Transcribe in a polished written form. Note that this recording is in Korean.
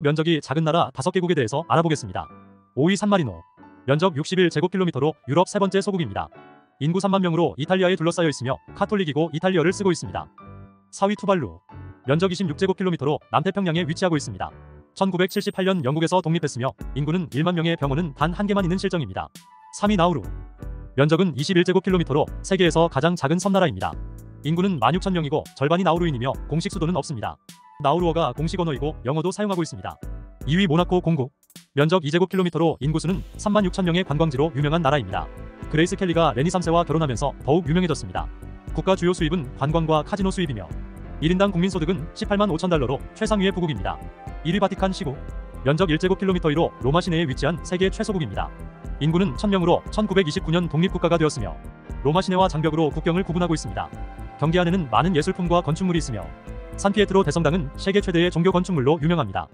면적이 작은 나라 5개국에 대해서 알아보겠습니다. 5위 산마리노. 면적 61제곱킬로미터로 유럽 세 번째 소국입니다. 인구 3만 명으로 이탈리아에 둘러싸여 있으며 카톨릭이고 이탈리어를 쓰고 있습니다. 4위 투발루. 면적 26제곱킬로미터로 남태평양에 위치하고 있습니다. 1978년 영국에서 독립했으며 인구는 1만 명의 병원은 단 한 개만 있는 실정입니다. 3위 나우루. 면적은 21제곱킬로미터로 세계에서 가장 작은 섬나라입니다. 인구는 16,000명이고 절반이 나우루인이며 공식 수도는 없습니다. 나우루어가 공식 언어이고 영어도 사용하고 있습니다. 2위 모나코 공국. 면적 2제곱킬로미터로 인구수는 36,000명의 관광지로 유명한 나라입니다. 그레이스 켈리가 레니 3세와 결혼하면서 더욱 유명해졌습니다. 국가 주요 수입은 관광과 카지노 수입이며 1인당 국민소득은 18만 5천 달러로 최상위의 부국입니다. 1위 바티칸 시국. 면적 1제곱킬로미터이로 로마 시내에 위치한 세계 최소국입니다. 인구는 1000명으로 1929년 독립국가가 되었으며 로마 시내와 장벽으로 국경을 구분하고 있습니다. 경계 안에는 많은 예술품과 건축물이 있으며 산피에트로 대성당은 세계 최대의 종교 건축물로 유명합니다.